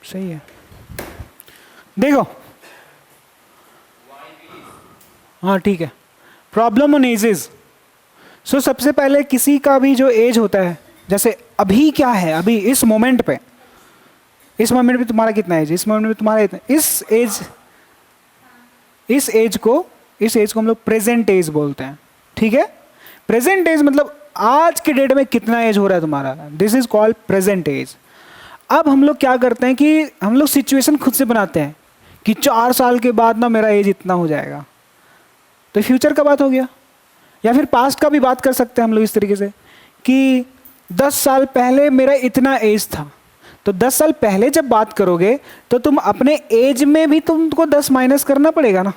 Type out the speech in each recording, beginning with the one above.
सही है। देखो, हाँ ठीक है। Problem on edges. सो सबसे पहले किसी का भी जो एज होता है, जैसे अभी क्या है, अभी इस मोमेंट पे, इस मोमेंट पे तुम्हारा कितना एज, इस मोमेंट पे तुम्हारा इतना, इस एज को हम लोग प्रेजेंट एज बोलते हैं। ठीक है, प्रेजेंट एज मतलब आज के डेट में कितना एज हो रहा है तुम्हारा, this is called present age. अब हम लोग क्या करते हैं कि हम लोग सिचुएशन खुद से बनाते हैं कि 4 साल के बाद ना मेरा एज इतना हो जाएगा, तो फ्यूचर का बात हो गया। या फिर पास्ट का भी बात कर सकते हैं हम लोग इस तरीके से कि 10 साल पहले मेरा इतना एज था। तो 10 साल पहले जब बात करोगे तो तुम अपने एज में भी तुमको 10 माइनस करना पड़ेगा ना,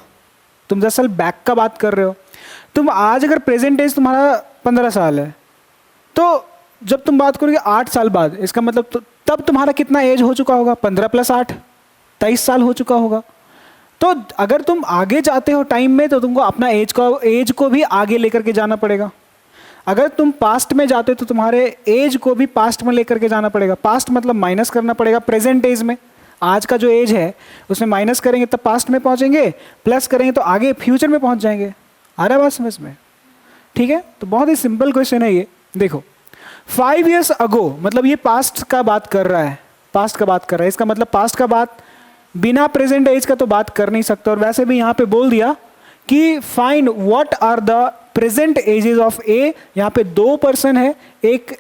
तुम 10 साल बैक का बात कर रहे हो। तुम आज अगर प्रेजेंट एज तुम्हारा 15 साल है, तो जब तुम बात करोगे 8 साल बाद, इसका मतलब तो तब तुम्हारा कितना एज हो चुका होगा, 15 + 8 23 साल हो चुका होगा। तो अगर तुम आगे जाते हो टाइम में तो तुमको अपना एज को भी आगे लेकर के जाना पड़ेगा। अगर तुम पास्ट में जाते हो तो तुम्हारे एज को भी पास्ट में लेकर के जाना पड़ेगा। पास्ट मतलब माइनस करना पड़ेगा प्रेजेंट एज में, आज का जो एज है उसमें माइनस करेंगे तब पास्ट में पहुंचेंगे, प्लस करेंगे तो आगे फ्यूचर में पहुंच जाएंगे। आ रहा है बात समझ में? ठीक है, तो बहुत ही सिंपल क्वेश्चन है ये। देखो 5 years अगो, मतलब ये पास्ट का बात कर रहा है, पास्ट का बात कर रहा है, इसका मतलब पास्ट का बात बिना प्रेजेंट एज का तो बात कर नहीं सकता। और वैसे भी यहाँ पे बोल दिया कि find what are the present ages of A. यहाँ पे 2 पर्सन है, एक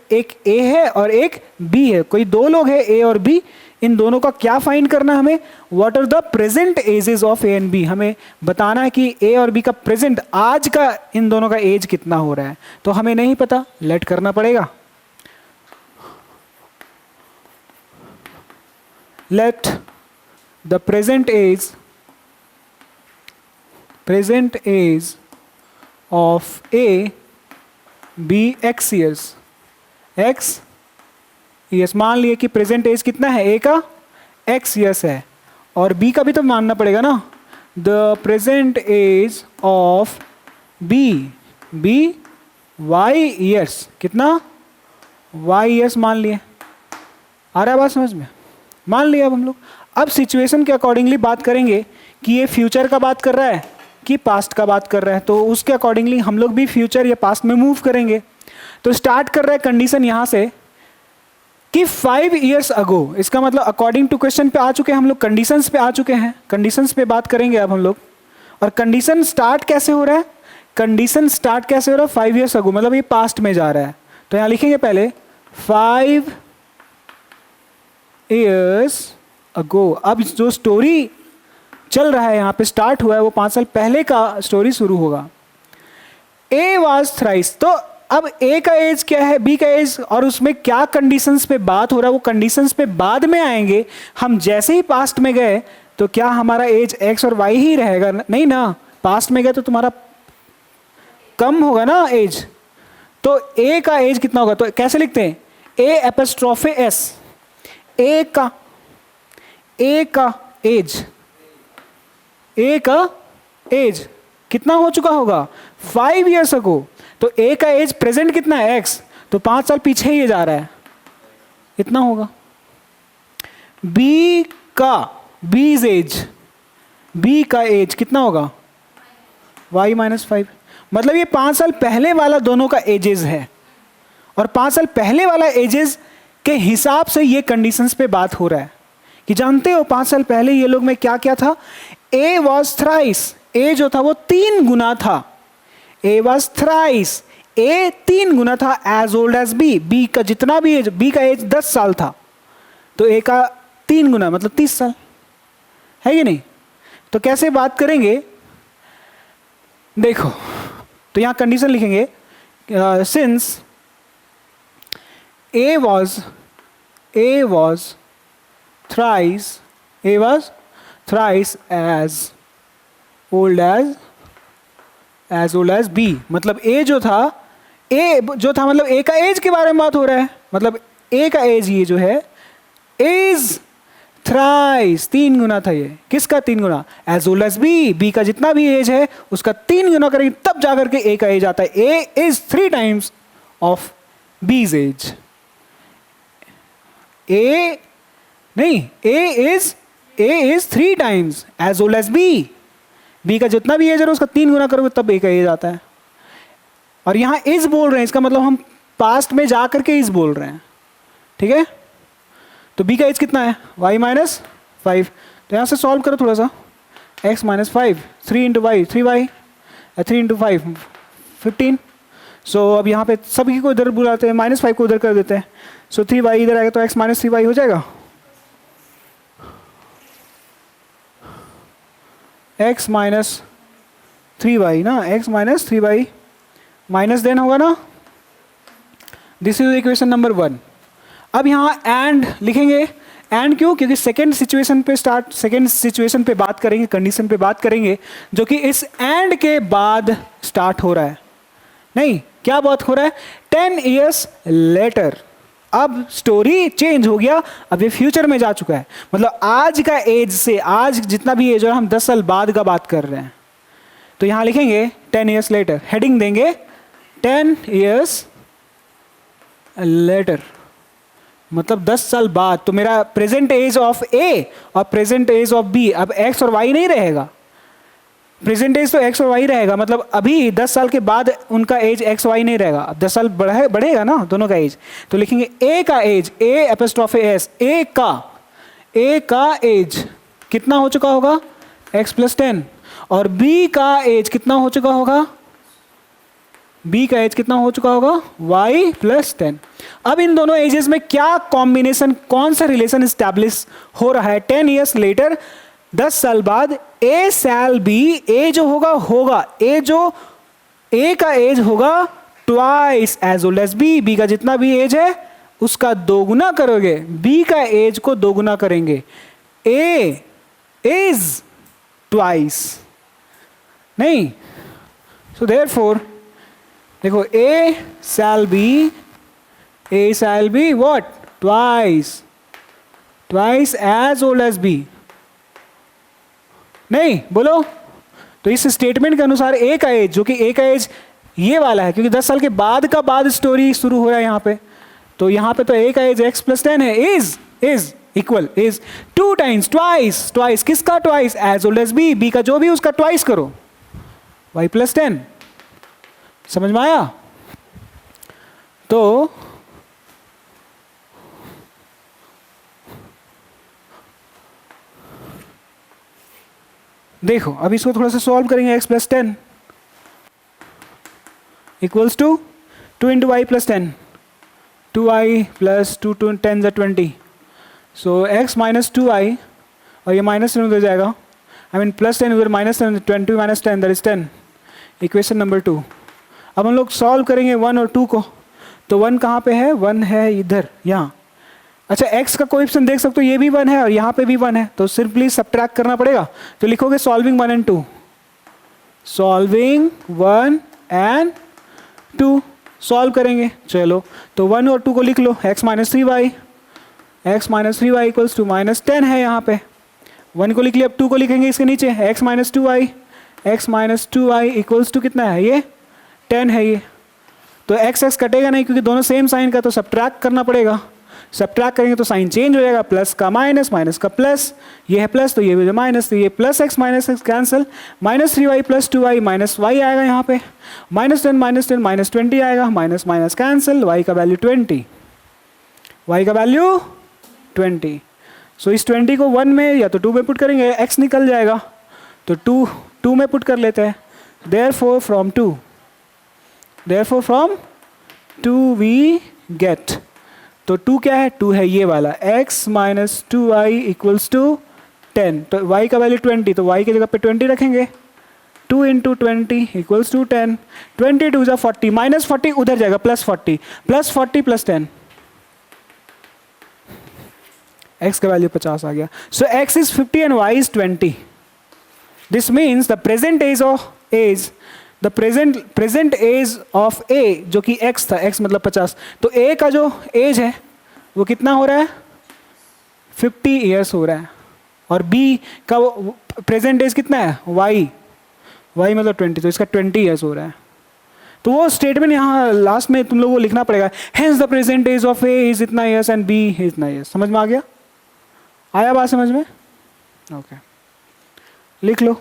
ए है और एक बी है, कोई 2 लोग है ए और बी। इन दोनों का क्या फाइंड करना हमें, what are the present ages of A and B. हमें बताना है कि ए और बी का प्रेजेंट आज का इन दोनों का एज कितना हो रहा है। तो हमें नहीं पता, लेट करना पड़ेगा। Let the present age of A be x years, x years। मान लिए कि प्रेजेंट एज कितना है ए का, x years है, और b का भी तो मानना पड़ेगा ना। The present age of b y years, कितना y years मान लिए। आ रहा है बात समझ में? मान लिया अब हम लोग। अब सिचुएशन के अकॉर्डिंगली बात करेंगे कि ये फ्यूचर का बात कर रहा है कि पास्ट का बात कर रहा है, तो उसके अकॉर्डिंगली हम लोग भी फ्यूचर या पास्ट में मूव करेंगे। तो स्टार्ट कर रहा है कंडीशन यहाँ से कि 5 years अगो, इसका मतलब अकॉर्डिंग टू क्वेश्चन पे आ चुके हैं हम लोग, कंडीशंस पे आ चुके हैं, कंडीशंस पे बात करेंगे अब हम लोग। और कंडीशन स्टार्ट कैसे हो रहा है, कंडीशन स्टार्ट कैसे हो रहा है, 5 years अगो, मतलब ये पास्ट में जा रहा है। तो यहाँ लिखेंगे पहले 5 years अगो। अब जो स्टोरी चल रहा है यहाँ पे स्टार्ट हुआ है वो 5 साल पहले का स्टोरी शुरू होगा। ए वॉज थ्राइस, तो अब ए का एज क्या है, बी का एज, और उसमें क्या कंडीशंस पे बात हो रहा है वो कंडीशंस पे बाद में आएंगे। हम जैसे ही पास्ट में गए तो क्या हमारा एज एक्स और वाई ही रहेगा? नहीं ना, पास्ट में गए तो तुम्हारा कम होगा ना एज। तो ए का एज कितना होगा, तो कैसे लिखते हैं, ए एपोस्ट्रोफे एस, ए का एज कितना हो चुका होगा, 5 years अगो। तो ए का एज प्रेजेंट कितना है, एक्स, तो 5 साल पीछे ही जा रहा है, इतना होगा। बी का एज कितना होगा, y -5, मतलब ये 5 साल पहले वाला दोनों का एजेस है, और 5 साल पहले वाला एजेस के हिसाब से ये कंडीशंस पे बात हो रहा है कि जानते हो 5 साल पहले ये लोग में क्या क्या था। ए वॉज थ्राइस, ए जो था वो 3 गुना था, ए वॉज थ्राइस, ए 3 गुना था as old as B, B का जितना भी एज, बी का एज 10 साल था, तो ए का 3 गुना मतलब 30 साल है कि नहीं। तो कैसे बात करेंगे, देखो तो यहां कंडीशन लिखेंगे, since A was thrice as old as B, मतलब A जो था मतलब A का एज के बारे में बात हो रहा है, मतलब A का एज ये जो है इज थ्राइस, 3 गुना था ये, किसका 3 गुना, as old as B, B का जितना भी एज है उसका 3 गुना करेंगे तब जाकर के A का एज आता है। A इज 3 times ऑफ B's एज। A नहीं, A is 3 times as old as B. B का जितना भी एज है उसका 3 गुना करोगे तब ए का एज आता है। और यहाँ इज बोल रहे हैं, इसका मतलब हम पास्ट में जा करके इज बोल रहे हैं, ठीक है। तो बी का एज कितना है, y माइनस 5। तो यहाँ से सॉल्व करो थोड़ा सा, x minus 5, 3 into y 3y, 3 into 5 15। So अब यहाँ पे सभी को इधर बुलाते हैं, -5 को उधर कर देते हैं। सो 3y इधर आएगा तो x माइनस 3y हो जाएगा। x माइनस 3y ना, x minus 3y minus then होगा ना। This is equation number 1। अब यहाँ एंड लिखेंगे। एंड क्यों? क्योंकि सेकेंड सिचुएशन पे बात करेंगे, कंडीशन पे बात करेंगे जो कि इस एंड के बाद स्टार्ट हो रहा है। नहीं, क्या बात हो रहा है, 10 years लेटर। अब स्टोरी चेंज हो गया, अब ये फ्यूचर में जा चुका है। मतलब आज का एज से, आज जितना भी एज हो, हम 10 साल बाद का बात कर रहे हैं। तो यहां लिखेंगे 10 years लेटर, हेडिंग देंगे 10 years लेटर, मतलब 10 साल बाद। तो मेरा प्रेजेंट एज ऑफ ए और प्रेजेंट एज ऑफ बी, अब एक्स और वाई नहीं रहेगा, प्रेजेंट एज तो एक्स और वाई रहेगा। मतलब अभी 10 साल के बाद उनका एज एक्स वाई नहीं रहेगा, अब 10 साल बढ़ेगा ना दोनों का एज। तो लिखेंगे ए का एज, ए एपोस्ट्रोफ एस, ए का एज कितना हो चुका होगा, x प्लस 10। और बी का एज कितना हो चुका होगा, बी का एज कितना हो चुका होगा, y प्लस 10। अब इन दोनों एजेस में क्या कॉम्बिनेशन, कौन सा रिलेशन स्टैब्लिश हो रहा है, 10 years लेटर, 10 साल बाद। ए सैल बी, ए जो होगा ए का एज होगा twice as old as B. B का जितना भी एज है उसका दोगुना करोगे, बी का एज को दोगुना करेंगे। ए इज ट्वाइस, नहीं। सो देयरफॉर देखो, A shall be what, twice as old as B. नहीं बोलो। तो इस स्टेटमेंट के अनुसार ए का एज, जो कि ए का एज ये वाला है, क्योंकि 10 साल के बाद का बाद स्टोरी शुरू हो रहा है यहाँ पे, तो यहाँ पे तो ए का एज x प्लस 10 है। Is equal is 2 times twice किसका, twice as old as B. B का जो भी उसका ट्वाइस करो, y प्लस 10। समझ में आया? तो देखो, अब इसको थोड़ा सा सॉल्व करेंगे। x plus 10 equals to 2 into y plus 10, 2y plus 2 10 20। So x minus 2y, और ये माइनस 10 उधर जाएगा, आई मीन प्लस 10 उधर minus 10, 20 minus 10 that is 10। Equation number 2। अब हम लोग सॉल्व करेंगे 1 और 2 को। तो 1 कहाँ पे है, 1 है इधर, यहाँ। अच्छा, x का कोएफिशिएंट देख सकते हो, ये भी 1 है और यहाँ पे भी 1 है, तो सिंपली सब्ट्रैक्ट करना पड़ेगा। तो लिखोगे solving 1 and 2, solving 1 and 2 solve करेंगे। चलो, तो 1 और 2 को लिख लो, x minus 3y equals to minus 10 है यहाँ पे। 1 को लिख लिया, अब 2 को लिखेंगे इसके नीचे, x minus 2y equals to कितना है, ये 10 है ये। तो x कटेगा नहीं क्योंकि दोनों सेम साइन का, तो सब्ट्रैक्ट करना पड़ेगा। सब्ट्रैक्ट करेंगे तो साइन चेंज हो जाएगा, प्लस का माइनस, माइनस का प्लस, ये है प्लस तो ये भी माइनस, तो ये plus x minus x cancel, minus 3y plus 2y minus y आएगा यहाँ पे, माइनस 10 माइनस 20 आएगा, माइनस माइनस कैंसिल, y का वैल्यू 20। सो इस 20 को 1 में या तो 2 में पुट करेंगे, x निकल जाएगा, तो 2 में पुट कर लेते हैं। देयरफॉर फ्रॉम 2 वी गेट, तो 2 क्या है, 2 है ये वाला, x minus 2y equals to 10। तो y का वैल्यू 20, तो y की जगह पे 20 रखेंगे, 2 इंटू 20 इक्वल्स टू 10, 22 जा 40, माइनस 40 उधर जाएगा, प्लस 40 प्लस 10, x का वैल्यू 50 आ गया। So x is 50 and y is 20। This means the present age of a जो कि x था, x मतलब 50, तो a का जो एज है वो कितना हो रहा है, 50 ईयर्स हो रहा है। और b का प्रेजेंट एज कितना है, y मतलब 20, तो इसका 20 ईयर्स हो रहा है। तो वो स्टेटमेंट यहाँ लास्ट में तुम लोगों को लिखना पड़ेगा, hence the present age of a is इतना ईयर्स एंड b इज इतना ईयर्स। समझ में आ गया? आया बात समझ में? ओके, लिख लो।